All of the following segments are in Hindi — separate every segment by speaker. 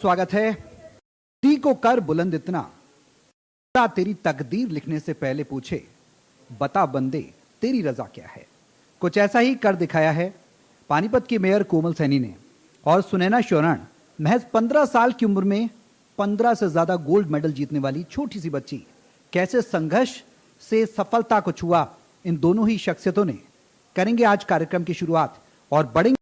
Speaker 1: स्वागत है। ती को कर बुलंद इतना, बता तेरी तकदीर लिखने से पहले पूछे, बता बंदे तेरी रजा क्या है। कुछ ऐसा ही कर दिखाया है पानीपत की मेयर कोमल सैनी ने। और सुनैना शौरान महज 15 साल की उम्र में 15 से ज्यादा गोल्ड मेडल जीतने वाली छोटी सी बच्ची कैसे संघर्ष से सफलता को छुआ, इन दोनों ही शख्सियतों ने करेंगे आज कार्यक्रम की शुरुआत और बढ़ेंगे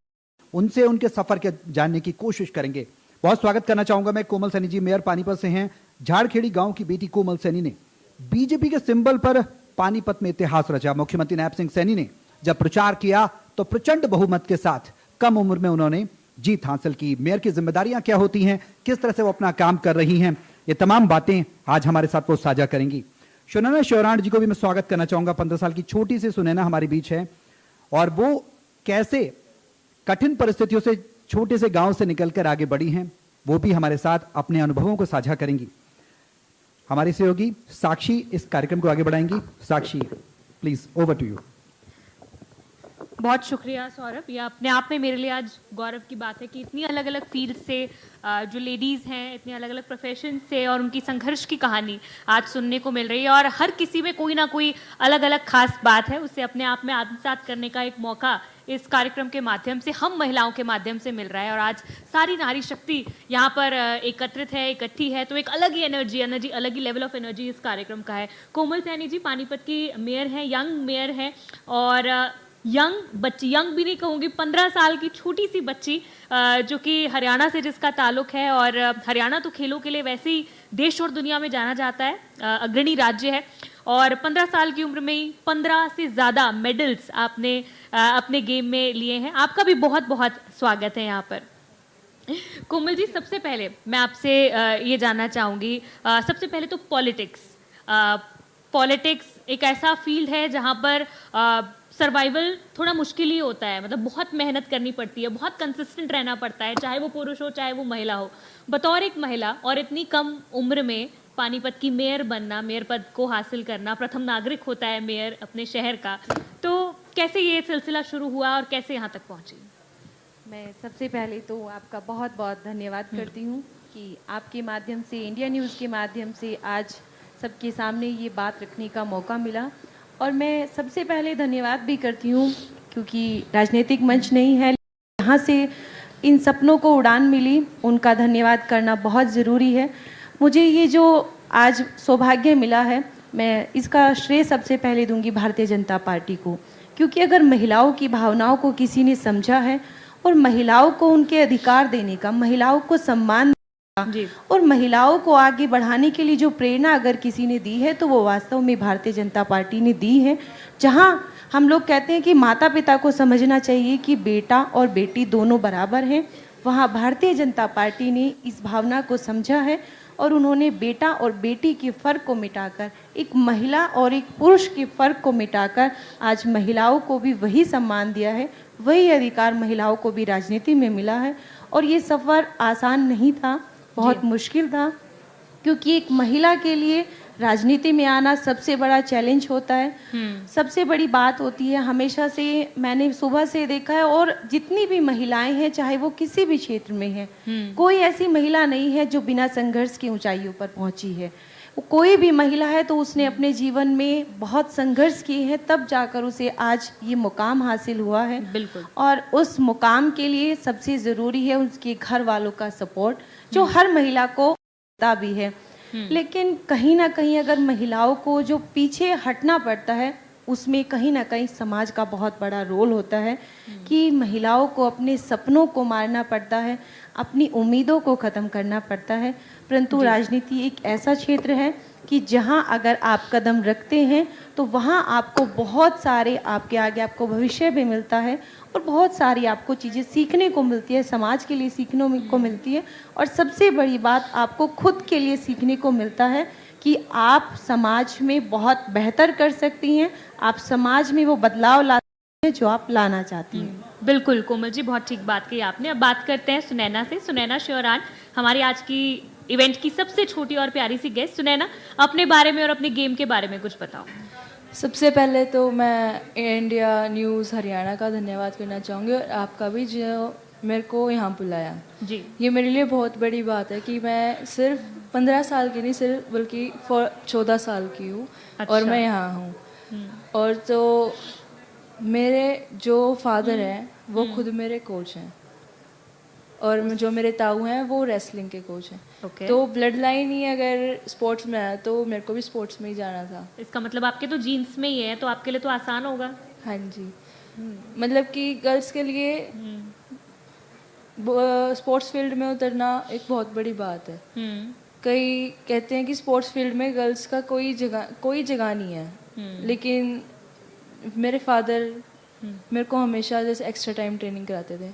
Speaker 1: उनसे उनके सफर के जानने की कोशिश करेंगे। बहुत स्वागत करना चाहूंगा मैं कोमल सैनी जी, मेयर पानीपत से हैं। झाड़खेड़ी गांव की बेटी कोमल सैनी ने बीजेपी के सिंबल पर पानीपत में इतिहास रचा। मुख्यमंत्री नायब सिंह सैनी ने जब प्रचार किया तो प्रचंड बहुमत के साथ कम उम्र में उन्होंने जीत हासिल की। मेयर की जिम्मेदारियां क्या होती हैं, किस तरह से वो अपना काम कर रही हैं, ये तमाम बातें आज हमारे साथ वो साझा करेंगी। सुनैना शौरान जी को भी मैं स्वागत करना चाहूंगा। 15 साल की छोटी सी सुनैना हमारे बीच है और वो कैसे कठिन परिस्थितियों से छोटे से गांव से निकलकर आगे बढ़ी हैं, वो भी हमारे साथ अपने अनुभवों को साझा करेंगी। हमारी सहयोगी साक्षी इस कार्यक्रम को आगे बढ़ाएंगी। साक्षी, प्लीज ओवर टू यू।
Speaker 2: बहुत शुक्रिया सौरभ। यह अपने आप में मेरे लिए आज गौरव की बात है कि इतनी अलग अलग फील्ड से जो लेडीज़ हैं, इतने अलग अलग प्रोफेशन से और उनकी संघर्ष की कहानी आज सुनने को मिल रही है और हर किसी में कोई ना कोई अलग अलग खास बात है, उसे अपने आप में आत्मसात करने का एक मौका इस कार्यक्रम के माध्यम से, हम महिलाओं के माध्यम से मिल रहा है। और आज सारी नारी शक्ति यहाँ पर एकत्रित है, इकट्ठी है, तो एक अलग ही एनर्जी अलग ही लेवल ऑफ एनर्जी इस कार्यक्रम का है। कोमल सैनी जी पानीपत की मेयर हैं, यंग मेयर हैं और यंग बच्ची, यंग भी नहीं कहूँगी, 15 साल की छोटी सी बच्ची जो कि हरियाणा से जिसका ताल्लुक है। और हरियाणा तो खेलों के लिए वैसे ही देश और दुनिया में जाना जाता है, अग्रणी राज्य है। और 15 साल की उम्र में ही 15 से ज़्यादा मेडल्स आपने अपने गेम में लिए हैं। आपका भी बहुत बहुत स्वागत है यहाँ पर। कोमल जी, सबसे पहले मैं आपसे ये जानना चाहूँगी, सबसे पहले तो पॉलिटिक्स एक ऐसा फील्ड है जहाँ पर सर्वाइवल थोड़ा मुश्किल ही होता है, मतलब बहुत मेहनत करनी पड़ती है, बहुत कंसिस्टेंट रहना पड़ता है, चाहे वो पुरुष हो चाहे वो महिला हो। बतौर एक महिला और इतनी कम उम्र में पानीपत की मेयर बनना, मेयर पद को हासिल करना, प्रथम नागरिक होता है मेयर अपने शहर का, तो कैसे ये सिलसिला शुरू हुआ और कैसे यहाँ तक पहुँची?
Speaker 3: मैं सबसे पहले तो आपका बहुत बहुत धन्यवाद करती हूँ कि आपके माध्यम से, इंडिया न्यूज़ के माध्यम से आज सबके सामने ये बात रखने का मौका मिला। और मैं सबसे पहले धन्यवाद भी करती हूँ क्योंकि राजनीतिक मंच नहीं है, यहाँ से इन सपनों को उड़ान मिली, उनका धन्यवाद करना बहुत ज़रूरी है। मुझे ये जो आज सौभाग्य मिला है, मैं इसका श्रेय सबसे पहले दूंगी भारतीय जनता पार्टी को, क्योंकि अगर महिलाओं की भावनाओं को किसी ने समझा है और महिलाओं को उनके अधिकार देने का, महिलाओं को सम्मान और महिलाओं को आगे बढ़ाने के लिए जो प्रेरणा अगर किसी ने दी है तो वो वास्तव में भारतीय जनता पार्टी ने दी है। जहां हम लोग कहते हैं कि माता पिता को समझना चाहिए कि बेटा और बेटी दोनों बराबर हैं, वहां भारतीय जनता पार्टी ने इस भावना को समझा है और उन्होंने बेटा और बेटी के फ़र्क को मिटाकर, एक महिला और एक पुरुष के फ़र्क को मिटाकर आज महिलाओं को भी वही सम्मान दिया है, वही अधिकार महिलाओं को भी राजनीति में मिला है। और ये सफ़र आसान नहीं था, बहुत मुश्किल था, क्योंकि एक महिला के लिए राजनीति में आना सबसे बड़ा चैलेंज होता है। सबसे बड़ी बात होती है, हमेशा से मैंने सुबह से देखा है, और जितनी भी महिलाएं हैं चाहे वो किसी भी क्षेत्र में हैं, कोई ऐसी महिला नहीं है जो बिना संघर्ष की ऊंचाइयों पर पहुंची है। कोई भी महिला है तो उसने अपने जीवन में बहुत संघर्ष किए हैं, तब जाकर उसे आज ये मुकाम हासिल हुआ है।
Speaker 2: बिल्कुल।
Speaker 3: और उस मुकाम के लिए सबसे ज़रूरी है उसके घर वालों का सपोर्ट, जो हर महिला को पता भी है। लेकिन कहीं ना कहीं अगर महिलाओं को जो पीछे हटना पड़ता है, उसमें कहीं ना कहीं समाज का बहुत बड़ा रोल होता है कि महिलाओं को अपने सपनों को मारना पड़ता है, अपनी उम्मीदों को ख़त्म करना पड़ता है। परंतु राजनीति एक ऐसा क्षेत्र है कि जहां अगर आप कदम रखते हैं तो वहां आपको बहुत सारे, आपके आगे आपको भविष्य भी मिलता है और बहुत सारी आपको चीज़ें सीखने को मिलती है, समाज के लिए सीखने को मिलती है। और सबसे बड़ी बात, आपको खुद के लिए सीखने को मिलता है कि आप समाज में बहुत बेहतर कर सकती हैं, आप समाज में वो बदलाव ला सकती हैं जो आप लाना चाहती हैं।
Speaker 2: बिल्कुल कोमल जी, बहुत ठीक बात कही आपने। अब बात करते हैं सुनैना से। सुनैना शौरान, हमारी आज की इवेंट की सबसे छोटी और प्यारी सी गेस्ट। सुनैना, अपने बारे में और अपने गेम के बारे में कुछ बताओ।
Speaker 4: सबसे पहले तो मैं इंडिया न्यूज़ हरियाणा का धन्यवाद करना चाहूँगी और आपका भी, जो मेरे को यहाँ बुलाया।
Speaker 2: जी।
Speaker 4: ये मेरे लिए बहुत बड़ी बात है कि मैं सिर्फ 15 साल की नहीं, सिर्फ बल्कि 14 साल की हूँ और मैं यहाँ हूँ। और तो मेरे जो फादर हैं वो खुद मेरे कोच हैं और जो मेरे ताऊ हैं वो रेसलिंग के कोच हैं।
Speaker 2: ओके।
Speaker 4: तो ब्लड लाइन ही अगर स्पोर्ट्स में है तो मेरे को भी स्पोर्ट्स में ही जाना था।
Speaker 2: इसका मतलब आपके तो जीन्स में ही है, तो आपके लिए तो आसान होगा।
Speaker 4: हाँ जी, मतलब कि गर्ल्स के लिए स्पोर्ट्स फील्ड में उतरना एक बहुत बड़ी बात है। कई कहते हैं कि स्पोर्ट्स फील्ड में गर्ल्स का कोई जगह नहीं है, लेकिन मेरे फादर मेरे को हमेशा जैसे एक्स्ट्रा टाइम ट्रेनिंग कराते थे।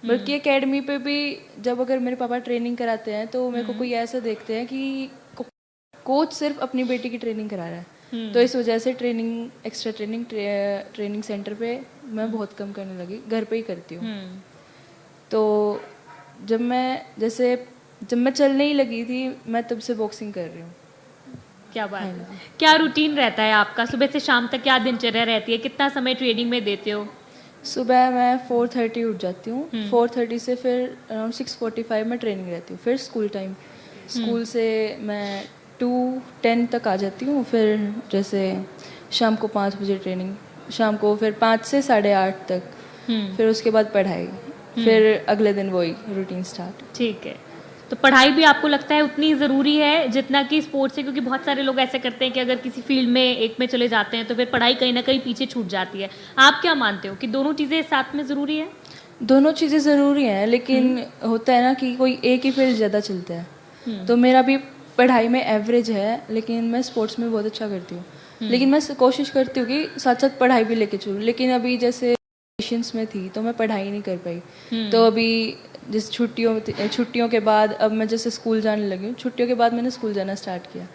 Speaker 4: बल्कि एकेडमी पे भी जब अगर मेरे पापा ट्रेनिंग कराते हैं तो मेरे को कोई ऐसा देखते हैं कि कोच सिर्फ अपनी बेटी की ट्रेनिंग करा रहा है। तो इस वजह से एक्स्ट्रा ट्रेनिंग सेंटर पे मैं बहुत कम करने लगी, घर पे ही करती हूँ। तो जब मैं चलने ही लगी थी मैं तब से बॉक्सिंग कर रही हूँ।
Speaker 2: क्या बात है। क्या रूटीन रहता है आपका, सुबह से शाम तक क्या दिनचर्या रहती है, कितना समय ट्रेनिंग में देते हो?
Speaker 4: सुबह मैं 4:30 उठ जाती हूँ। 4:30 से फिर अराउंड 6:45 में ट्रेनिंग रहती हूँ। फिर स्कूल टाइम, स्कूल से मैं 2:10 तक आ जाती हूँ। फिर जैसे शाम को 5 बजे ट्रेनिंग, शाम को फिर 5 से 8:30 तक। फिर उसके बाद पढ़ाई, फिर अगले दिन वही रूटीन स्टार्ट।
Speaker 2: ठीक है। तो पढ़ाई भी आपको लगता है उतनी ज़रूरी है जितना कि स्पोर्ट्स है? क्योंकि बहुत सारे लोग ऐसे करते हैं कि अगर किसी फील्ड में एक में चले जाते हैं तो फिर पढ़ाई कहीं ना कहीं पीछे छूट जाती है। आप क्या मानते हो कि दोनों चीज़ें साथ में ज़रूरी है?
Speaker 4: दोनों चीज़ें ज़रूरी हैं, लेकिन होता है ना कि कोई एक ही फील्ड ज़्यादा चलता है। तो मेरा भी पढ़ाई में एवरेज है, लेकिन मैं स्पोर्ट्स में बहुत अच्छा करती हूँ। लेकिन मैं कोशिश करती हूँ कि साथ साथ पढ़ाई भी लेके चलूँ। लेकिन अभी जैसे पेशेंस में थी तो मैं पढ़ाई नहीं कर पाई। तो अभी जिस छुट्टियों के बाद अब मैं जैसे स्कूल जाने लगी हूँ, छुट्टियों के बाद मैंने स्कूल जाना स्टार्ट किया।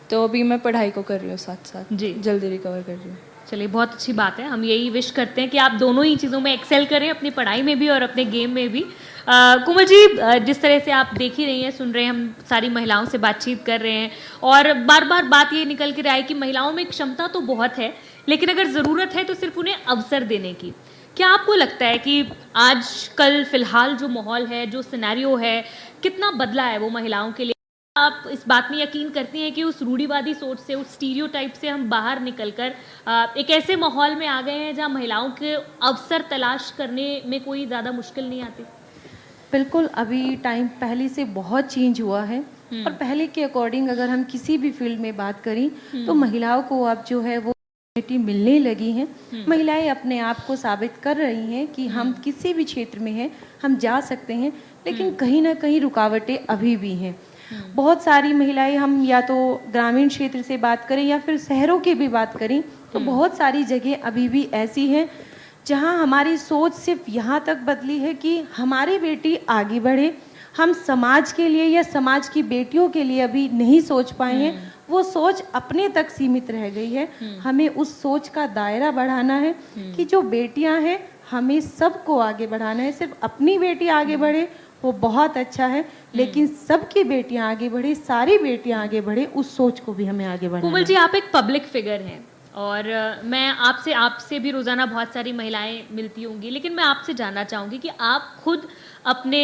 Speaker 4: तो अभी मैं पढ़ाई को कर रही हूँ साथ साथ,
Speaker 2: जी।
Speaker 4: जल्दी रिकवर कर रही हूँ।
Speaker 2: चलिए, बहुत अच्छी बात है। हम यही विश करते हैं कि आप दोनों ही चीज़ों में एक्सेल करें, अपनी पढ़ाई में भी और अपने गेम में भी। कोमल जी, जिस तरह से आप देख ही रही हैं, सुन रहे हैं, हम सारी महिलाओं से बातचीत कर रहे हैं और बार बार बात ये निकल के रहा है कि महिलाओं में क्षमता तो बहुत है, लेकिन अगर ज़रूरत है तो सिर्फ उन्हें अवसर देने की। क्या आपको लगता है कि आज कल फिलहाल जो माहौल है, जो सिनेरियो है, कितना बदला है वो महिलाओं के लिए? आप इस बात में यकीन करती हैं कि उस रूढ़िवादी सोच से, उस स्टीरियोटाइप से हम बाहर निकलकर एक ऐसे माहौल में आ गए हैं जहां महिलाओं के अवसर तलाश करने में कोई ज़्यादा मुश्किल नहीं आती?
Speaker 3: बिल्कुल, अभी टाइम पहले से बहुत चेंज हुआ है और पहले के अकॉर्डिंग अगर हम किसी भी फील्ड में बात करें तो महिलाओं को अब जो है वो अपॉर्चुनिटी मिलने लगी हैं। महिलाएं अपने आप को साबित कर रही हैं कि हम किसी भी क्षेत्र में हैं, हम जा सकते हैं, लेकिन कहीं ना कहीं रुकावटें अभी भी हैं। बहुत सारी महिलाएं, हम या तो ग्रामीण क्षेत्र से बात करें या फिर शहरों की भी बात करें, तो बहुत सारी जगह अभी भी ऐसी हैं जहां हमारी सोच सिर्फ यहाँ तक बदली है कि हमारी बेटी आगे बढ़े। हम समाज के लिए या समाज की बेटियों के लिए अभी नहीं सोच पाए हैं, वो सोच अपने तक सीमित रह गई है। हमें उस सोच का दायरा बढ़ाना है कि जो बेटियां हैं हमें सबको आगे बढ़ाना है। सिर्फ अपनी बेटी आगे बढ़े वो बहुत अच्छा है, लेकिन सबकी बेटियां आगे बढ़े, सारी बेटियां आगे बढ़े, उस सोच को भी हमें आगे बढ़ाना है।
Speaker 2: कोमल जी, आप एक पब्लिक फिगर हैं और मैं आपसे भी रोज़ाना बहुत सारी महिलाएं मिलती होंगी, लेकिन मैं आपसे जानना चाहूँगी कि आप खुद अपने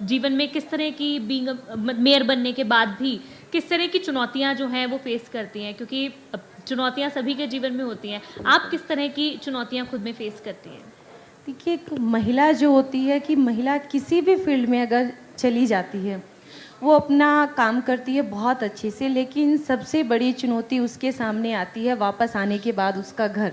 Speaker 2: जीवन में किस तरह की मेयर बनने के बाद भी किस तरह की चुनौतियां जो हैं वो फेस करती हैं? क्योंकि चुनौतियां सभी के जीवन में होती हैं। आप किस तरह की चुनौतियां खुद में फेस करती हैं?
Speaker 3: देखिए, एक महिला जो होती है कि महिला किसी भी फील्ड में अगर चली जाती है वो अपना काम करती है बहुत अच्छे से, लेकिन सबसे बड़ी चुनौती उसके सामने आती है वापस आने के बाद उसका घर,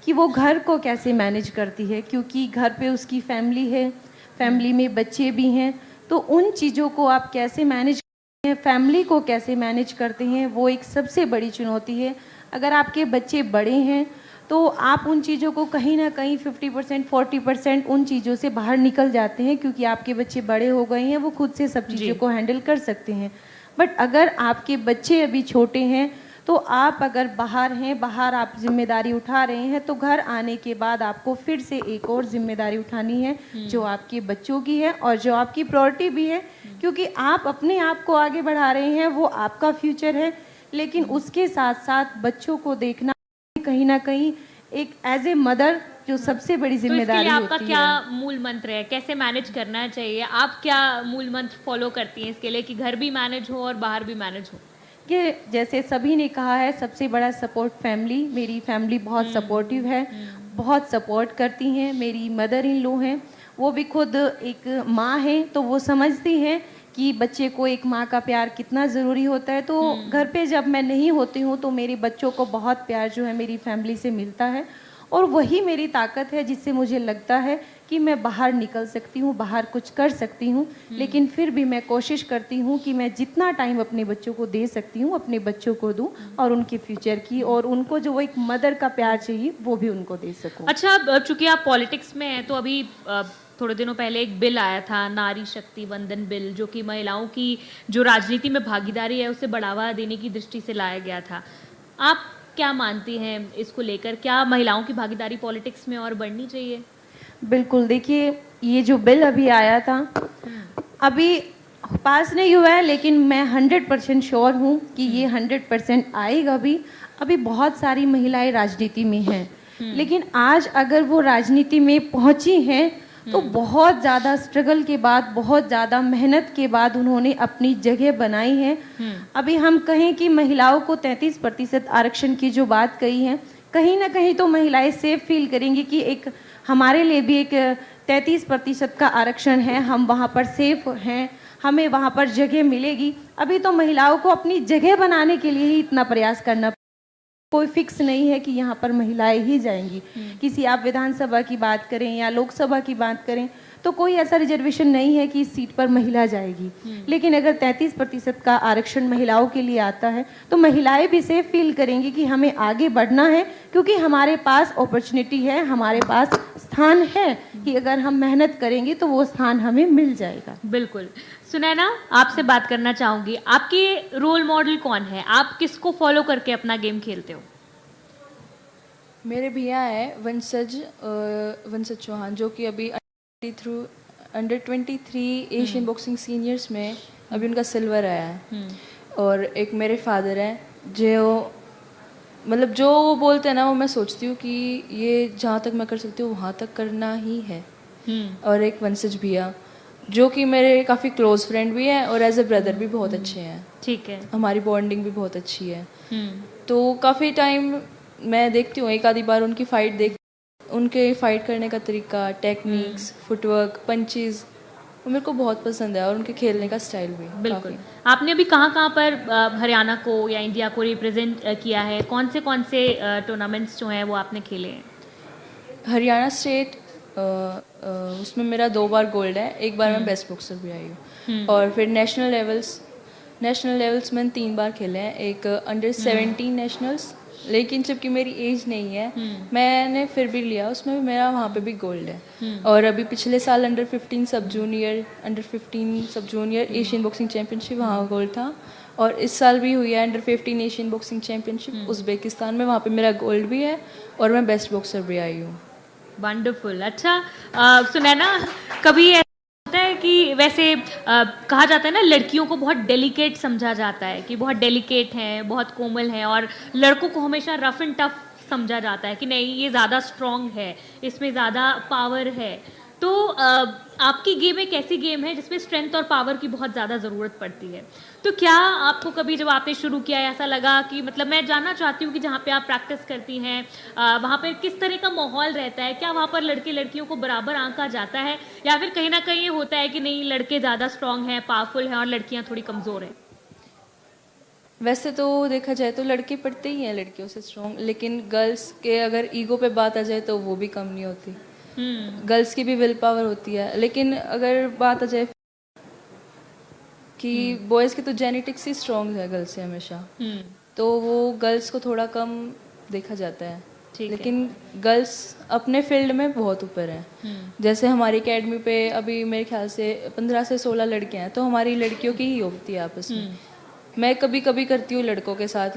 Speaker 3: कि वो घर को कैसे मैनेज करती है, क्योंकि घर पे उसकी फैमिली है, फैमिली में बच्चे भी हैं, तो उन चीज़ों को आप कैसे मैनेज करते हैं, फैमिली को कैसे मैनेज करते हैं, वो एक सबसे बड़ी चुनौती है। अगर आपके बच्चे बड़े हैं तो आप उन चीज़ों को कहीं ना कहीं 50% 40% उन चीज़ों से बाहर निकल जाते हैं, क्योंकि आपके बच्चे बड़े हो गए हैं, वो खुद से सब चीज़ों को हैंडल कर सकते हैं। बट अगर आपके बच्चे अभी छोटे हैं तो आप अगर बाहर हैं, बाहर आप जिम्मेदारी उठा रहे हैं, तो घर आने के बाद आपको फिर से एक और जिम्मेदारी उठानी है जो आपके बच्चों की है और जो आपकी प्रायोरिटी भी है, क्योंकि आप अपने आप को आगे बढ़ा रहे हैं, वो आपका फ्यूचर है, लेकिन उसके साथ साथ बच्चों को देखना कहीं ना कहीं एक एज ए मदर जो सबसे बड़ी
Speaker 2: तो इसके
Speaker 3: जिम्मेदारी
Speaker 2: लिए आपका
Speaker 3: होती
Speaker 2: क्या
Speaker 3: है।
Speaker 2: मूल मंत्र है, कैसे मैनेज करना चाहिए, आप क्या मूल मंत्र फॉलो करती हैं इसके लिए कि घर भी मैनेज हो और बाहर भी मैनेज हो?
Speaker 3: कि जैसे सभी ने कहा है, सबसे बड़ा सपोर्ट फैमिली, मेरी फैमिली बहुत सपोर्टिव है, बहुत सपोर्ट करती हैं। मेरी मदर इन लॉ हैं, वो भी खुद एक माँ हैं, तो वो समझती हैं कि बच्चे को एक माँ का प्यार कितना ज़रूरी होता है। तो घर पे जब मैं नहीं होती हूँ तो मेरे बच्चों को बहुत प्यार जो है मेरी फैमिली से मिलता है, और वही मेरी ताकत है जिससे मुझे लगता है कि मैं बाहर निकल सकती हूँ, बाहर कुछ कर सकती हूँ। लेकिन फिर भी मैं कोशिश करती हूँ कि मैं जितना टाइम अपने बच्चों को दे सकती हूँ अपने बच्चों को दूँ, और उनके फ्यूचर की और उनको जो वो एक मदर का प्यार चाहिए वो भी उनको दे सकूँ।
Speaker 2: अच्छा, अब चूंकि आप पॉलिटिक्स में हैं तो अभी थोड़े दिनों पहले एक बिल आया था, नारी शक्ति वंदन बिल, जो कि महिलाओं की जो राजनीति में भागीदारी है उसे बढ़ावा देने की दृष्टि से लाया गया था। आप क्या मानती हैं इसको लेकर, क्या महिलाओं की भागीदारी पॉलिटिक्स में और बढ़नी चाहिए?
Speaker 3: बिल्कुल, देखिए ये जो बिल अभी आया था, अभी पास नहीं हुआ है, लेकिन मैं 100% श्योर हूँ कि ये 100% आएगा भी। अभी बहुत सारी महिलाएं राजनीति में हैं, लेकिन आज अगर वो राजनीति में पहुंची हैं तो बहुत ज़्यादा स्ट्रगल के बाद, बहुत ज़्यादा मेहनत के बाद उन्होंने अपनी जगह बनाई है। अभी हम कहें कि महिलाओं को 33% आरक्षण की जो बात कही है, कहीं ना कहीं तो महिलाएं सेफ फील करेंगी कि एक हमारे लिए भी एक 33% का आरक्षण है, हम वहाँ पर सेफ हैं, हमें वहाँ पर जगह मिलेगी। अभी तो महिलाओं को अपनी जगह बनाने के लिए ही इतना प्रयास करना, कोई फिक्स नहीं है कि यहाँ पर महिलाएं ही जाएंगी। किसी आप विधानसभा की बात करें या लोकसभा की बात करें तो कोई ऐसा रिजर्वेशन नहीं है कि इस सीट पर महिला जाएगी। लेकिन अगर 33% का आरक्षण महिलाओं के लिए आता है तो महिलाएं भी सेफ फील करेंगी कि हमें आगे बढ़ना है, क्योंकि हमारे पास अपॉर्चुनिटी है, हमारे पास स्थान है कि अगर हम मेहनत करेंगे तो वो स्थान हमें मिल जाएगा।
Speaker 2: बिल्कुल। सुनैना, आपसे बात करना चाहूँगी, आपके रोल मॉडल कौन है? आप किसको फॉलो करके अपना गेम खेलते हो?
Speaker 4: मेरे भैया हैं वंसज चौहान, जो कि अभी अंडर 23 एशियन बॉक्सिंग सीनियर्स में अभी उनका सिल्वर आया है। और एक मेरे फादर हैं जो मतलब जो वो बोलते हैं ना, वो मैं सोचती हूँ कि ये जहाँ तक मैं कर सकती हूँ वहाँ तक करना ही है। और एक वंसज भैया जो कि मेरे काफ़ी क्लोज फ्रेंड भी हैं और एज ए ब्रदर भी बहुत अच्छे हैं।
Speaker 2: ठीक है।
Speaker 4: हमारी बॉन्डिंग भी बहुत अच्छी है। तो काफ़ी टाइम मैं देखती हूँ, एक आधी बार उनकी फ़ाइट उनके फ़ाइट करने का तरीका, टेक्निक्स, फुटवर्क, पंचेस, वो मेरे को बहुत पसंद है, और उनके खेलने का स्टाइल भी।
Speaker 2: बिल्कुल।
Speaker 4: काफ़ी।
Speaker 2: आपने अभी कहाँ पर हरियाणा को या इंडिया को रिप्रेजेंट किया है? कौन से टूर्नामेंट्स जो हैं वो आपने खेले हैं?
Speaker 4: हरियाणा स्टेट उसमें मेरा 2 बार गोल्ड है, एक बार मैं बेस्ट बॉक्सर भी आई हूँ। और फिर नेशनल लेवल्स मैंने 3 बार खेले हैं। एक अंडर 17 नेशनल्स, लेकिन जबकि मेरी एज नहीं है, मैंने फिर भी लिया, उसमें भी मेरा वहाँ पे भी गोल्ड है। और अभी पिछले साल अंडर 15 सब जूनियर एशियन बॉक्सिंग चैम्पियनशिप, वहाँ गोल्ड था। और इस साल भी हुई है under 15 Asian boxing championship Uzbekistan में, वहाँ पे मेरा गोल्ड भी है और मैं बेस्ट बॉक्सर भी आई हूँ।
Speaker 2: वंडरफुल। अच्छा, सुनैना, कभी ऐसा होता है कि वैसे कहा जाता है ना, लड़कियों को बहुत डेलिकेट समझा जाता है कि बहुत डेलिकेट हैं, बहुत कोमल हैं, और लड़कों को हमेशा रफ एंड टफ समझा जाता है कि नहीं, ये ज़्यादा स्ट्रॉन्ग है, इसमें ज़्यादा पावर है। तो आपकी गेम एक ऐसी गेम है जिसमें स्ट्रेंथ और पावर की बहुत ज़्यादा ज़रूरत पड़ती है। तो क्या आपको कभी जब आपने शुरू किया ऐसा लगा कि मतलब मैं जानना चाहती हूँ कि जहाँ पे आप प्रैक्टिस करती हैं वहाँ पे किस तरह का माहौल रहता है? क्या वहाँ पर लड़के लड़कियों को बराबर आंका जाता है, या फिर कहीं ना कहीं ये होता है कि नहीं, लड़के ज़्यादा स्ट्रॉन्ग हैं, पावरफुल हैं और लड़कियाँ थोड़ी कमज़ोर हैं?
Speaker 4: वैसे तो देखा जाए तो लड़के पढ़ते ही हैं लड़कियों से स्ट्रॉन्ग, लेकिन गर्ल्स के अगर ईगो पे बात आ जाए तो वो भी कम नहीं होती। गर्ल्स की भी विल पावर होती है, लेकिन अगर बात आ जाए कि बॉयज़ के तो जेनेटिक्स ही स्ट्रॉन्ग है गर्ल्स से हमेशा, तो वो गर्ल्स को थोड़ा कम देखा जाता है। लेकिन गर्ल्स अपने फील्ड में बहुत ऊपर हैं। जैसे हमारी एकेडमी पे अभी मेरे ख्याल से 15 से 16 लड़के हैं, तो हमारी लड़कियों की ही होती है आपस में। मैं कभी कभी करती हूँ लड़कों के साथ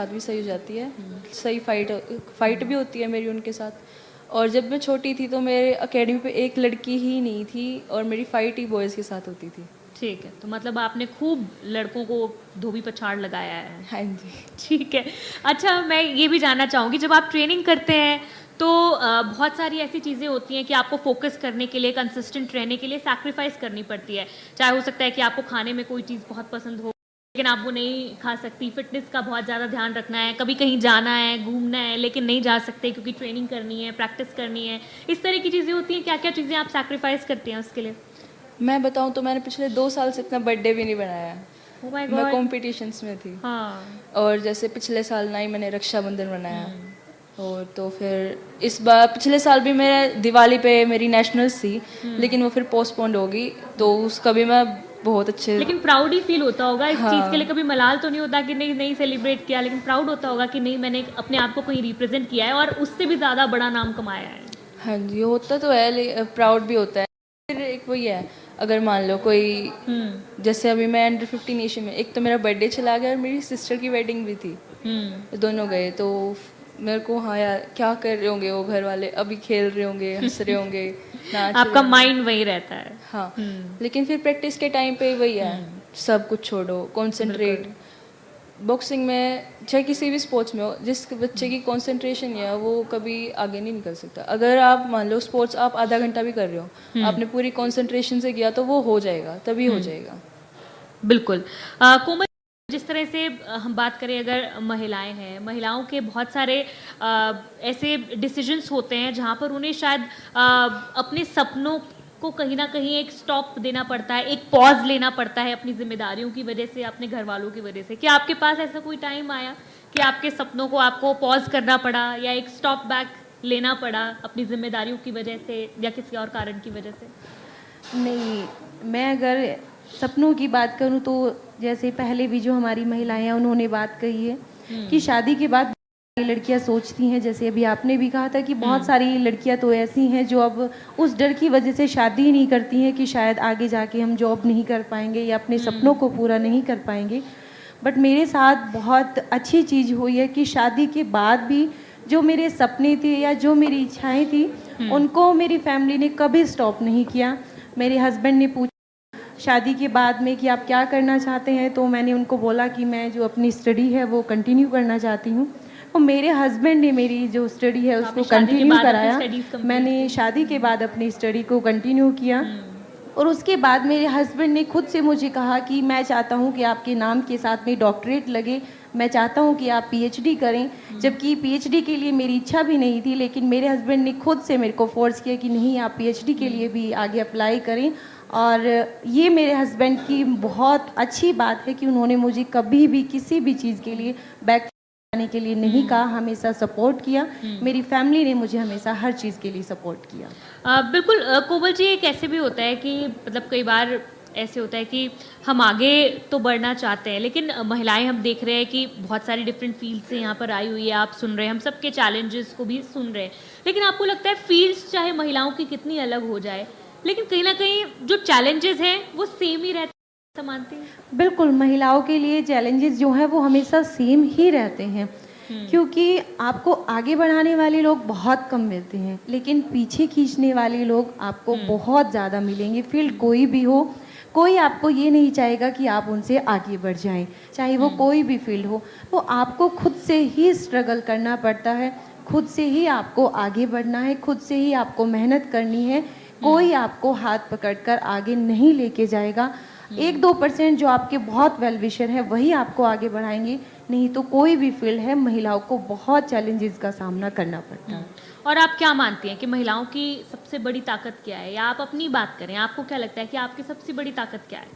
Speaker 4: भी सही हो जाती है, सही फाइट भी होती है मेरी उनके साथ। और जब मैं छोटी थी तो मेरे एकेडमी पे एक लड़की ही नहीं थी और मेरी फाइट ही बॉयज़ के साथ होती थी।
Speaker 2: ठीक है, तो मतलब आपने खूब लड़कों को धोबी पछाड़ लगाया है।
Speaker 4: हाँ जी।
Speaker 2: ठीक है। अच्छा, मैं ये भी जानना चाहूँगी, जब आप ट्रेनिंग करते हैं तो बहुत सारी ऐसी चीज़ें होती हैं कि आपको फोकस करने के लिए, कंसिस्टेंट रहने के लिए सैक्रिफाइस करनी पड़ती है। चाहे हो सकता है कि आपको खाने में कोई चीज़ बहुत पसंद हो, लेकिन आप वो नहीं खा सकती। फिटनेस का बहुत ज़्यादा ध्यान रखना है, कभी कहीं जाना है, घूमना है, लेकिन नहीं जा सकते क्योंकि ट्रेनिंग करनी है, प्रैक्टिस करनी है। इस तरह की चीज़ें होती हैं। क्या क्या चीज़ें आप सैक्रिफाइस करती हैं उसके लिए?
Speaker 4: मैं बताऊं तो मैंने पिछले 2 साल से अपना बर्थडे भी नहीं बनाया है।
Speaker 2: Oh my
Speaker 4: मैं
Speaker 2: God!
Speaker 4: कॉम्पिटिशन्स में थी।
Speaker 2: हाँ।
Speaker 4: और जैसे पिछले साल ना ही मैंने रक्षाबंधन मनाया, और तो फिर इस बार पिछले साल भी मेरे दिवाली पे मेरी नेशनल्स थी, लेकिन वो फिर पोस्टपोन्ड होगी, तो उसका भी मैं बहुत अच्छे।
Speaker 2: लेकिन प्राउड ही फील होता होगा इस
Speaker 4: हाँ।
Speaker 2: चीज़ के लिए। कभी मलाल तो नहीं होता कि नहीं नहीं सेलिब्रेट किया, लेकिन प्राउड होता होगा कि नहीं मैंने अपने आप को कहीं रिप्रेजेंट किया है और उससे भी ज़्यादा बड़ा नाम कमाया है।
Speaker 4: हाँ जी, होता तो है, प्राउड भी होता है। फिर एक वही है, अगर मान लो कोई, जैसे अभी मैं अंडर 15 एशियन में, एक तो मेरा बर्थडे चला गया और मेरी सिस्टर की वेडिंग भी थी, दोनों गए, तो मेरे को हाँ यार क्या कर रहे होंगे वो घर वाले, अभी खेल रहे होंगे, हंस रहे होंगे, नाच
Speaker 2: आपका
Speaker 4: रहे
Speaker 2: माइंड वही रहता है।
Speaker 4: होंगे। हाँ, लेकिन फिर प्रैक्टिस के टाइम पे वही है, सब कुछ छोड़ो, कंसंट्रेट। बॉक्सिंग में चाहे किसी भी स्पोर्ट्स में हो, जिस बच्चे की कंसंट्रेशन है वो कभी आगे नहीं निकल सकता। अगर आप मान लो स्पोर्ट्स आप आधा घंटा भी कर रहे हो, आपने पूरी कंसंट्रेशन से किया तो वो हो जाएगा, तभी हो जाएगा।
Speaker 2: बिल्कुल। कोमल, जिस तरह से हम बात करें, अगर महिलाएं हैं, महिलाओं के बहुत सारे ऐसे डिसीजंस होते हैं जहाँ पर उन्हें शायद अपने सपनों को कहीं ना कहीं एक स्टॉप देना पड़ता है, एक पॉज लेना पड़ता है अपनी जिम्मेदारियों की वजह से, अपने घर वालों की वजह से। क्या आपके पास ऐसा कोई टाइम आया कि आपके सपनों को आपको पॉज करना पड़ा या एक स्टॉप बैक लेना पड़ा अपनी जिम्मेदारियों की वजह से या किसी और कारण की वजह से?
Speaker 3: नहीं, मैं अगर सपनों की बात करूं तो जैसे पहले भी जो हमारी महिलाएं हैं उन्होंने बात कही है कि शादी के बाद लड़कियां सोचती हैं, जैसे अभी आपने भी कहा था कि बहुत सारी लड़कियां तो ऐसी हैं जो अब उस डर की वजह से शादी ही नहीं करती हैं कि शायद आगे जाके हम जॉब नहीं कर पाएंगे या अपने सपनों को पूरा नहीं कर पाएंगे। बट मेरे साथ बहुत अच्छी चीज़ हुई है कि शादी के बाद भी जो मेरे सपने थे या जो मेरी इच्छाएं थी उनको मेरी फैमिली ने कभी स्टॉप नहीं किया। मेरे हस्बैंड ने पूछा शादी के बाद में कि आप क्या करना चाहते हैं, तो मैंने उनको बोला कि मैं जो अपनी स्टडी है वो कंटिन्यू करना चाहती हूँ। और मेरे हस्बैंड ने मेरी जो स्टडी है उसको कंटिन्यू कराया। मैंने शादी के बाद अपनी स्टडी को कंटिन्यू किया और उसके बाद मेरे हस्बैंड ने खुद से मुझे कहा कि मैं चाहता हूँ कि आपके नाम के साथ में डॉक्टरेट लगे, मैं चाहता हूँ कि आप पीएचडी करें। जबकि पीएचडी के लिए मेरी इच्छा भी नहीं थी, लेकिन मेरे हस्बैंड ने खुद से मेरे को फोर्स किया कि नहीं, आप पीएचडी के लिए भी आगे अप्लाई करें। और ये मेरे हस्बैंड की बहुत अच्छी बात है कि उन्होंने मुझे कभी भी किसी भी चीज़ के लिए बैक आने के लिए नहीं कहा, हमेशा सपोर्ट किया। मेरी फैमिली ने मुझे हमेशा हर चीज़ के लिए सपोर्ट किया।
Speaker 2: बिल्कुल। कोमल जी, एक ऐसे भी होता है कि मतलब कई बार ऐसे होता है कि हम आगे तो बढ़ना चाहते हैं, लेकिन महिलाएं हम देख रहे हैं कि बहुत सारी डिफरेंट फील्ड से यहाँ पर आई हुई है, आप सुन रहे हैं, हम सबके चैलेंजेस को भी सुन रहे हैं। लेकिन आपको लगता है फील्ड्स चाहे महिलाओं की कितनी अलग हो जाए, लेकिन कहीं ना कहीं जो चैलेंजेस हैं वो सेम ही रहते हैं, मानते हैं?
Speaker 3: बिल्कुल, महिलाओं के लिए चैलेंजेस जो हैं वो हमेशा सेम ही रहते हैं, क्योंकि आपको आगे बढ़ाने वाले लोग बहुत कम मिलते हैं, लेकिन पीछे खींचने वाले लोग आपको बहुत ज़्यादा मिलेंगे। फील्ड कोई भी हो, कोई आपको ये नहीं चाहेगा कि आप उनसे आगे बढ़ जाएं, चाहे वो कोई भी फील्ड हो। तो आपको खुद से ही स्ट्रगल करना पड़ता है, खुद से ही आपको आगे बढ़ना है, खुद से ही आपको मेहनत करनी है। कोई आपको हाथ पकड़कर आगे नहीं लेके जाएगा। 1-2% जो आपके बहुत वेल विशर है वही आपको आगे बढ़ाएंगे, नहीं तो कोई भी फील्ड है महिलाओं को बहुत चैलेंजेस का सामना करना पड़ता है।
Speaker 2: और आप क्या मानती हैं कि महिलाओं की सबसे बड़ी ताकत क्या है, या आप अपनी बात करें, आपको क्या लगता है कि आपकी सबसे बड़ी ताकत क्या है?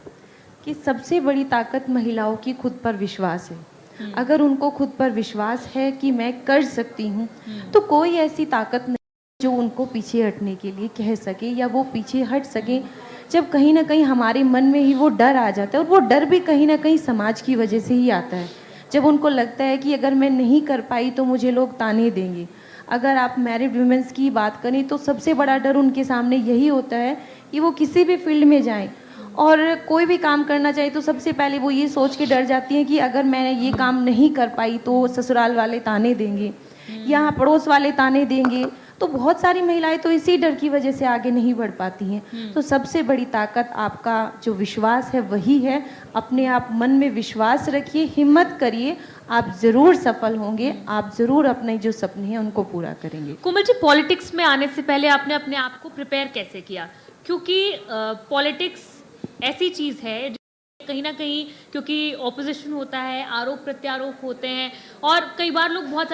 Speaker 3: कि सबसे बड़ी ताकत महिलाओं की खुद पर विश्वास है। अगर उनको खुद पर विश्वास है कि मैं कर सकती हूँ, तो कोई ऐसी ताकत नहीं जो उनको पीछे हटने के लिए कह सके या वो पीछे हट सके। जब कहीं ना कहीं हमारे मन में ही वो डर आ जाता है, और वो डर भी कहीं ना कहीं समाज की वजह से ही आता है। जब उनको लगता है कि अगर मैं नहीं कर पाई तो मुझे लोग ताने देंगे। अगर आप मैरिड वुमेन्स की बात करें तो सबसे बड़ा डर उनके सामने यही होता है कि वो किसी भी फील्ड में जाएं और कोई भी काम करना चाहिए तो सबसे पहले वो ये सोच के डर जाती हैं कि अगर मैं ये काम नहीं कर पाई तो ससुराल वाले ताने देंगे या पड़ोस वाले ताने देंगे। तो बहुत सारी महिलाएं तो इसी डर की वजह से आगे नहीं बढ़ पाती हैं। तो सबसे बड़ी ताकत आपका जो विश्वास है वही है। अपने आप मन में विश्वास रखिए, हिम्मत करिए, आप ज़रूर सफल होंगे, आप ज़रूर अपने जो सपने हैं उनको पूरा करेंगे।
Speaker 2: कोमल जी, पॉलिटिक्स में आने से पहले आपने अपने आप को प्रिपेयर कैसे किया? क्योंकि पॉलिटिक्स ऐसी चीज़ है कहीं ना कहीं, क्योंकि ऑपोजिशन होता है, आरोप प्रत्यारोप होते हैं और कई बार लोग बहुत